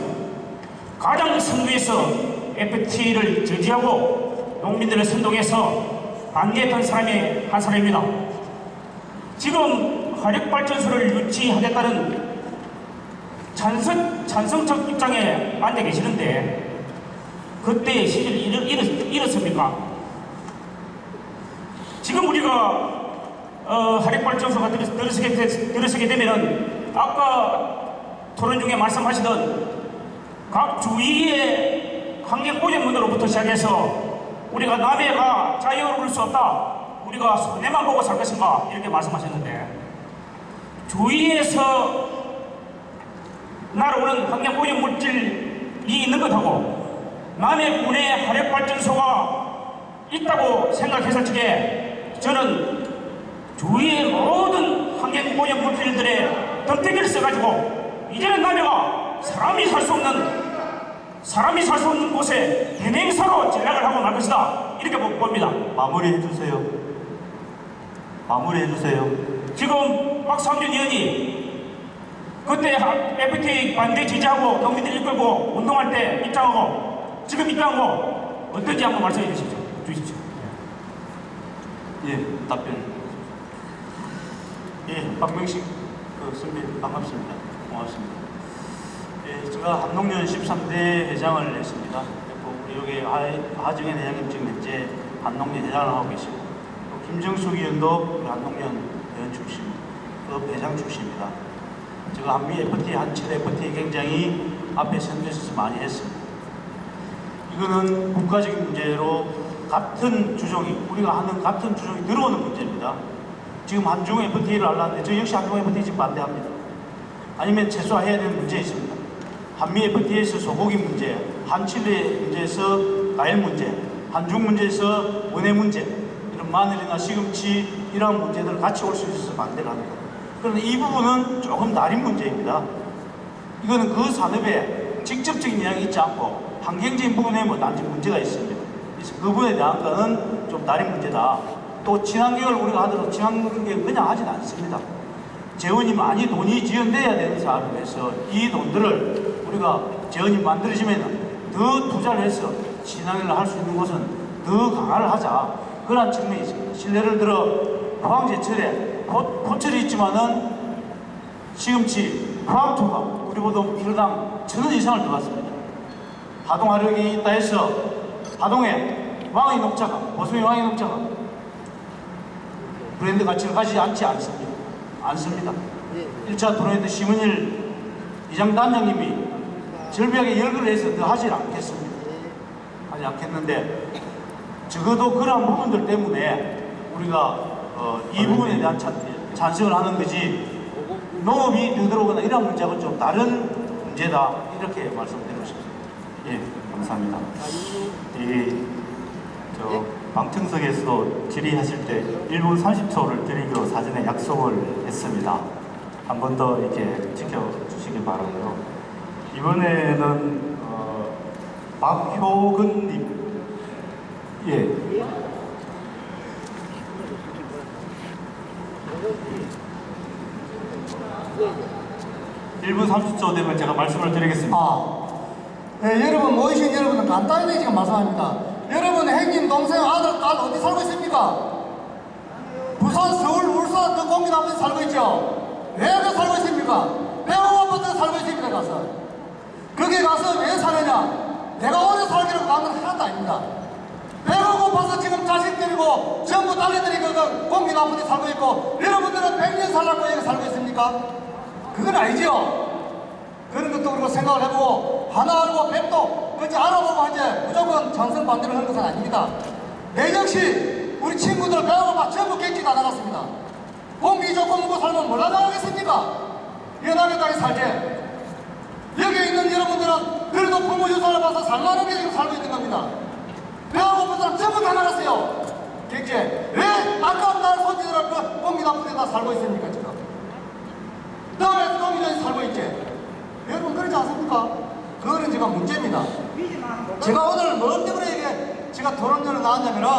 가장 선두에서 FTA를 저지하고 농민들을 선동해서 반대했던 사람의 한 사람입니다. 지금 화력발전소를 유치하겠다는 찬성적 입장에 앉아 계시는데 그때의 시절이 이렇습니까? 지금 우리가 화력발전소가 들어서게 되면은 아까 토론 중에 말씀하시던 각 주위의 환경오염문으로부터 시작해서 우리가 남해가 자유로울 수 없다. 우리가 손해만 보고 살 것인가 이렇게 말씀하셨는데 주위에서 날아오는 환경오염 물질이 있는 것하고 남해군의 화력발전소가 있다고 생각했을 적에 저는 주위의 모든 환경오염 물질들의 덤태기를 써가지고 이제는 남해가 사람이 살 수 없는 곳에 대명사로 전락을 하고 말 것이다 이렇게 봅니다. 마무리해주세요. 지금 박상준 의원이 그때 FTA 반대 지지하고 농민들 이끌고 운동할 때 입장하고 지금 입장하고 어떤지 한번 말씀해 주시죠. 예, 답변. 예, 박명식 선배님 반갑습니다. 고맙습니다. 예, 제가 한농연 13대 회장을 했습니다. 우리 여기 하정현 회장님 지금 현재 한농연 회장을 하고 계시고 또 김정숙 의원도 우리 한농연 회원 출신, 회장 출신입니다. 제가 한미 FTA, 한칠 FTA 굉장히 앞에 선두에서 많이 했습니다. 이거는 국가적인 문제로 같은 주종이, 우리가 하는 같은 주종이 들어오는 문제입니다. 지금 한중 FTA를 하려는데 저 역시 한중 FTA 지금 반대합니다. 아니면 최소화해야 되는 문제 있습니다. 한미 FTA에서 소고기 문제, 한칠레 문제에서 과일 문제, 한중 문제에서 원해 문제, 이런 마늘이나 시금치 이런 문제들 같이 올 수 있어서 반대를 합니다. 그런데 이 부분은 조금 다른 문제입니다. 이거는 그 산업에 직접적인 영향이 있지 않고 환경적인 부분에 뭐 단지 문제가 있습니다. 그래서 그 부분에 대한 거는 좀 다른 문제다. 또 친환경을 우리가 하더라도 친환경 그냥 하진 않습니다. 재원이 많이 돈이 지원돼야 되는 사업을 위해서 이 돈들을 우리가 재원이 만들어지면 더 투자를 해서 친환경을 할 수 있는 곳은 더 강화를 하자. 그런 측면이 있습니다. 실례를 들어 포항제철에 포철이 있지만은 시금치, 포항초가 우리보다 1호당 1,000원 이상을 들어갔습니다. 하동화력이 있다 해서 하동에 왕의 녹차가, 보성의 왕의 녹차가 브랜드 가치를 가지지 않습니다. 1차 토론회 심은일 이장단장님이 절벽에 열거를 해서 더 하지 않겠는데 적어도 그런 부분들 때문에 우리가 이 부분에 대한 찬성을 하는 거지 농업이 더 들어오거나 이런 문제가 좀 다른 문제다 이렇게 말씀드리고 싶습니다. 예, 감사합니다. 방청석에서 질의하실 때 1분 30초를 드리기로 사전에 약속을 했습니다. 한 번 더 이렇게 지켜주시기 바라고요. 이번에는 박효근님, 예. 1분 30초 되면 제가 말씀을 드리겠습니다. 네, 여러분 모이신 여러분은 간단히 지금 말씀합니다. 여러분 형님, 동생, 아들, 딸 어디 살고 있습니까? 부산, 서울, 울산, 그 공기 나무에 살고 있죠? 왜 그 살고 있습니까? 배가 고파서 살고 있습니다. 가서 거기 가서 왜 사느냐? 내가 오래 살기로 간 건 하나도 아닙니다. 배가 고파서 지금 자식 데리고 전부 딸내들이 그 공기 나무에 살고 있고, 여러분들은 100년 살라고 여기 살고 있습니까? 그건 아니죠. 그런 것도 우리가 생각을 해보고 하나 알고 백도 그렇게 알아보고 이제 무조건 찬성 반대를 하는 것은 아닙니다. 내 역시 우리 친구들 배워봐 전부 객지 다 나갔습니다. 공기 좋고 먹고 살면 몰라 나가겠습니까? 연합의 땅에 살지. 여기 있는 여러분들은 그래도 부모 유산을 봐서 살만하게 지금 살고 있는 겁니다. 배워본 사람 전부 다 나갔어요. 객지. 왜 아까운 날 손지들은 그 공기 나쁜 데다 살고 있습니까 지금? 다음에 공기전에 살고 있지. 여러분 그러지 않습니까? 그거는 제가 문제입니다. 제가 오늘 뭐 때문에 이게 제가 토론전을 나왔냐면은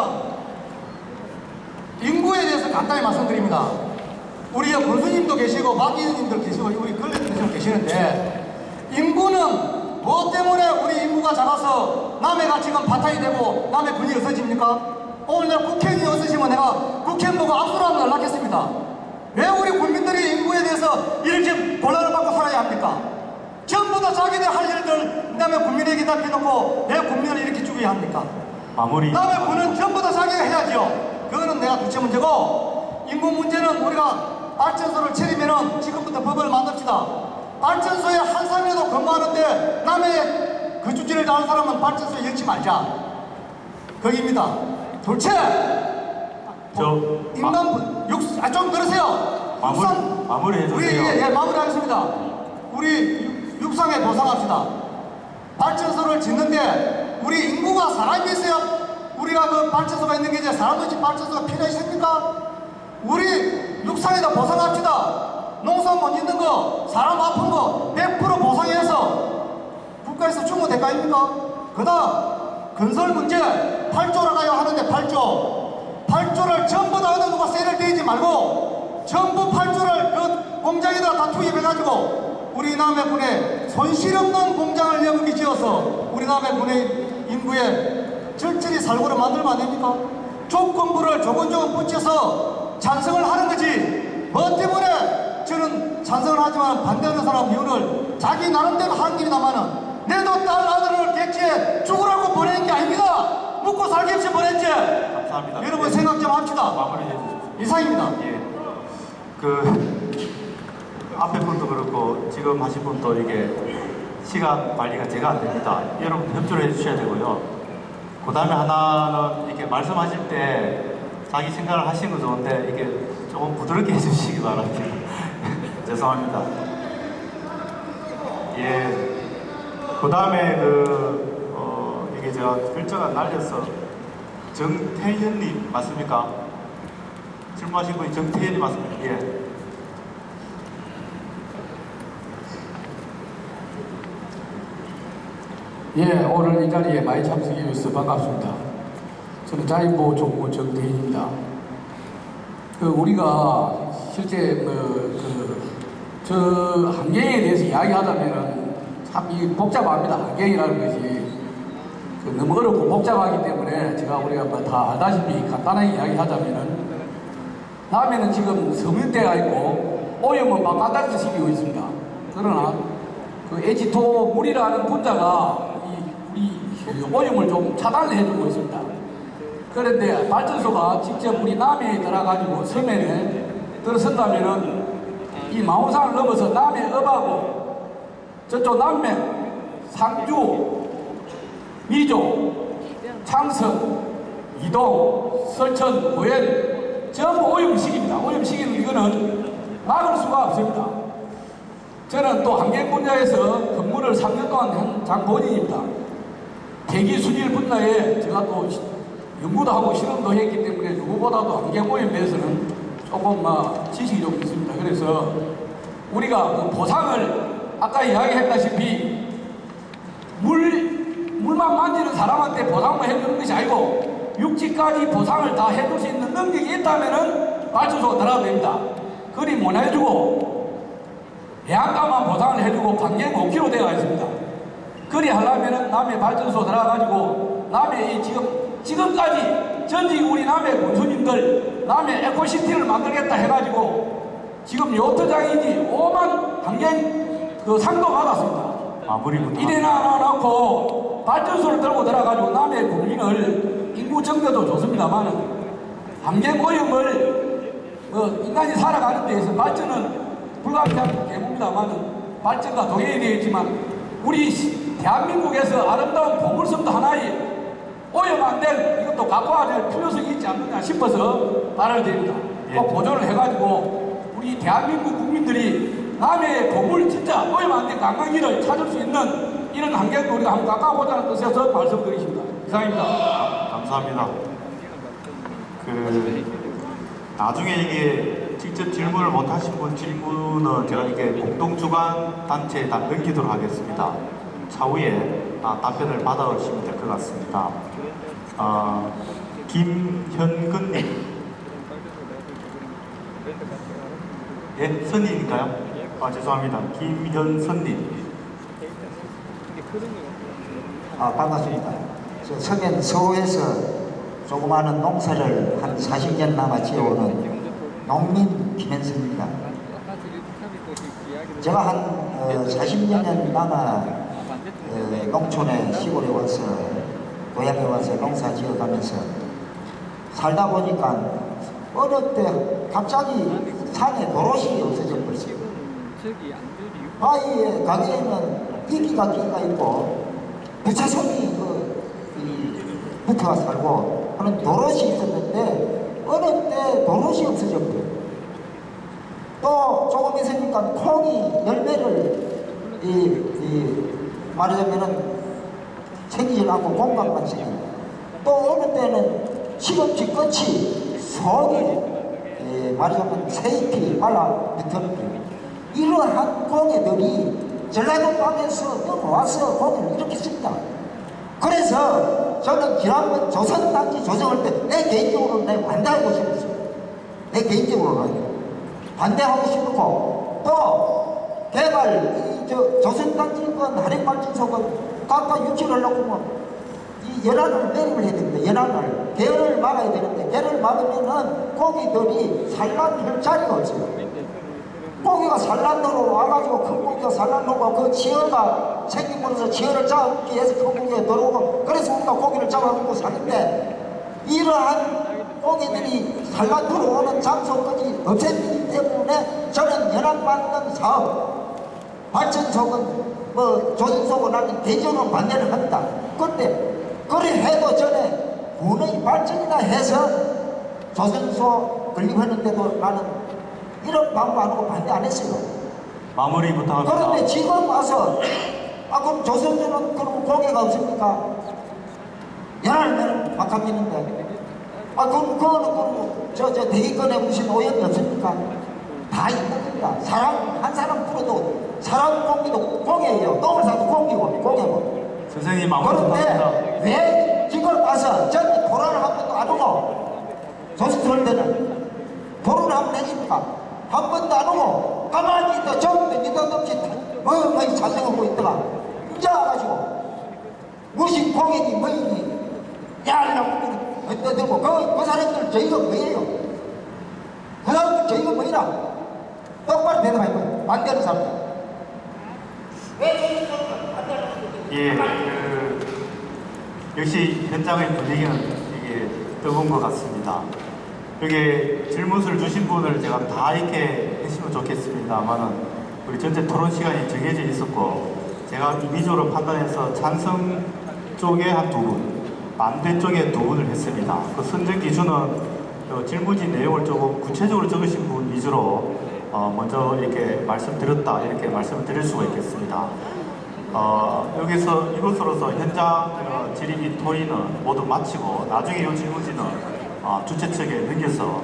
인구에 대해서 간단히 말씀드립니다. 우리 권수님도 계시고 박 의원님도 계시고 우리 걸레님도 계시는데 인구는 뭐 때문에 우리 인구가 작아서 남해가 지금 바탕이 되고 남해 군이 없어집니까? 오늘 내가 국회의원이 없으시면 내가 국회의원 보고 압수를 한번 연락했습니다. 왜 우리 국민들이 인구에 대해서 이렇게 곤란을 받고 살아야 합니까? 전부 다 자기들 할 일들 남의 국민에게 맡겨놓고 왜 국민을 이렇게 죽여야 합니까? 마무리. 남의 군은 전부 다 자기가 해야죠. 그거는 내가 둘째 문제고, 인구 문제는 우리가 발전소를 차리면은 지금부터 법을 만듭시다. 발전소에 한 사람이라도 근무하는데 남의 거주지를 다는 사람은 발전소에 열지 말자. 거기입니다. 둘째, 인간분 좀 들으세요. 마무리 해주세요. 우리 마무리하겠습니다. 우리 육상에 보상합시다. 발전소를 짓는데 우리 인구가 사람이 있어요. 우리가 그 발전소가 있는 게 이제 사람들이 발전소가 필요 있습니까? 우리 육상에다 보상합시다. 농사 못 짓는 거, 사람 아픈 거 100% 보상해서 국가에서 주면 될까입니까? 그다음 건설 문제 8조라고 하는데 8조를 전부 다 어느 누가 세를 떼지 말고 전부 8조를 그 공장에다 다 투입해가지고 우리 남해군에 손실 없는 공장을 여기 지어서 우리 남해군의 인구에 절절히 살고를 만들면 안 됩니까? 조건부를 조곤조곤 붙여서 찬성을 하는 거지. 뭐 때문에 저는 찬성을 하지만 반대하는 사람 이유를 자기 나름대로 하는 길이다마는 내도 딸 아들을 객지에 죽으라고 보내는 게 아닙니다. 묵고 살기 없이 보냈지. 감사합니다. 여러분 생각 좀 합시다. 마무리 해주십시오. 이상입니다. 예. 앞에 분도 그렇고 지금 하신 분도 이게 시간 관리가 제가 안 됩니다. 여러분 협조를 해주셔야 되고요. 그 다음에 하나는 이렇게 말씀하실 때 자기 생각을 하시는 건 좋은데 이게 조금 부드럽게 해주시기 바랍니다. 죄송합니다. 예. 그 다음에 이게 제가 글자가 날려서 정태현님 맞습니까? 질문하신 분이 정태현님 맞습니까? 예. 예, 오늘 이 자리에 많이 참석해 주셔서 반갑습니다. 저는 자인보 총무 정대인입니다. 우리가 실제 저 환경에 대해서 이야기하자면은 참 복잡합니다. 환경이라는 것이 너무 어렵고 복잡하기 때문에 우리가 다 알다시피 간단하게 이야기하자면은 남해는 지금 서민대가 있고 오염은 바깥에서 시키고 있습니다. 그러나 H2O 물이라는 분자가 이 오염을 좀 차단을 해주고 있습니다. 그런데 발전소가 직접 우리 남해에 들어가지고 서면에 들어선다면은 이 망우산을 넘어서 남해읍하고 저쪽 남면, 상주, 미조, 창성, 이동, 설천, 고현 전부 오염시킵니다. 오염시키는 이거는 막을 수가 없습니다. 저는 또 환경 분야에서 근무를 3년 동안 한 장본인입니다. 대기 수질 분야에 제가 또 연구도 하고 실험도 했기 때문에 누구보다도 환경 오염에 대해서는 조금 지식이 좀 있습니다. 그래서 우리가 보상을 아까 이야기했다시피 물만 만지는 사람한테 보상만 해주는 것이 아니고 육지까지 보상을 다 해줄 수 있는 능력이 있다면은 발전소가 들어가도 됩니다. 그리 못 해주고 해안가만 보상을 해주고 반경 5km 되어 있습니다. 그리 하려면은 남해 발전소 들어가가지고 남해 지금까지 전직 우리 남해 군수님들 남해 에코시티를 만들겠다 해가지고 지금 요트장이니 5만 환경 상도 받았습니다. 이래나 놓고 발전소를 들고 들어가지고 남해 국민을 인구 정도도 좋습니다만은 환경 오염을 인간이 살아가는 데에서 발전은 불가피한 계모입니다만은 발전과 동행이 되어 있지만 우리 대한민국에서 아름다운 보물섬도 하나의 오염 안 된 이것도 갖고 와야 될 필요성이 있지 않느냐 싶어서 말을 드립니다. 꼭 보존을 해가지고 우리 대한민국 국민들이 남해의 보물 진짜 오염 안 된 관광지를 찾을 수 있는 이런 환경도 우리가 한번 깎아보자는 뜻에서 말씀드리십니다. 이상입니다. 감사합니다. 나중에 이게 직접 질문을 못 하신 분 질문은 제가 이게 공동주관 단체에 다 넘기도록 하겠습니다. 차후에 답변을 받아오시면 될 것 같습니다. 김현근님. 예, 선임인가요? 죄송합니다. 김현선님. 반갑습니다. 저 서면 서호에서 조그마한 농사를 한 40년 남아 지어오는 농민 김현선입니다. 제가 한 40년 남아 농촌에 시골에 와서 고향에 와서 농사 지어가면서 살다 보니까 어느 때 갑자기 산에 도로시 없어져 버렸어요. 바위에 가게에는 이기가 끼가 있고 부차손이 붙어가 살고 하는 도로시 있었는데 어느 때 도로시 없어져 버려요. 또 조금 있으니까 콩이 열매를 말하자면은 생기지 않고 공간만 생겨요. 또 어느 때는 시금치 끝이 속이 말하자면 새잎이 말라붙는 거예요. 이러한 공예들이 전라도 땅에서 넘어와서 공예를 일으켰습니다. 그래서 저는 지난번 조선단지 조정할 때 내 개인적으로는 내가 반대하고 싶었어요. 내 개인적으로는 반대하고 싶고 또 개발 조선단지건 하령발전소건 각각 유치를 하려고 이 연안을 매립을 해야 됩니다. 연안을 개를 막아야 되는데 개를 막으면은 고기들이 산란할 자리가 없어요. 고기가 산란로로 와가지고 큰 고기가 산란로가 그 지어가 생김으로써 지어를 잡기 위해서 큰 고기가 들어오고 그래서 우리가 고기를 잡아먹고 사는데 이러한 고기들이 산란 들어오는 장소까지 없앱니다. 있기 때문에 저는 연합반등 사업 발전소는 뭐 조선소고 나는 대전으로 반대를 합니다. 그런데 그래 해도 전에 군의 발전이나 해서 조선소 건립하는데도 나는 이런 방법 안 하고 반대 안 했어요. 마무리 부탁합니다. 그런데 지금 와서 그럼 조선소는 그럼 고개가 없습니까? 연할 막하겠는데 그거는 그럼 저 대기권에 무슨 오염이 없습니까? 다 있는 겁니다. 사람 한 사람 풀어도 사람 공기도 공이에요. 똥을 싸도 공기고 공이고. 선생님 마무리 부탁합니다. 그런데 왜 지금 와서 전에 토론을 한 번도 안 하고 조선소를 때는 토론을 한 번 했습니까? 한 번도 안 하고 가만히 있다 전부 니도 없이 뭐뭐 자생하고 있다가 이제 와가지고 무슨 공이니 뭐이니 야라고 떠들고 그 사람들 저희가 뭐예요? 그 사람들 저희가 뭐이라 똑바로 대답할 거예요. 반대하는 사람들 왜 저희가 반대하는 예, 역시 현장의 분위기는 되게 뜨거운 것 같습니다. 여기 질문을 주신 분을 제가 다 이렇게 했으면 좋겠습니다만은 우리 전체 토론 시간이 정해져 있었고 제가 임의적으로 판단해서 찬성 쪽에 한 2분, 반대 쪽에 2분을 했습니다. 그 선정 기준은 질문지 내용을 조금 구체적으로 적으신 분 위주로 먼저 이렇게 말씀드렸다 이렇게 말씀을 드릴 수가 있겠습니다. 여기서 이것으로서 현장 질의 및 토의는 모두 마치고 나중에 이 질문지는 주최 측에 넘겨서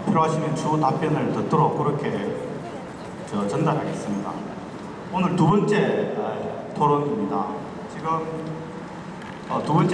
필요하시면 추후 답변을 듣도록 그렇게 전달하겠습니다. 오늘 2번째 토론입니다. 지금 2번째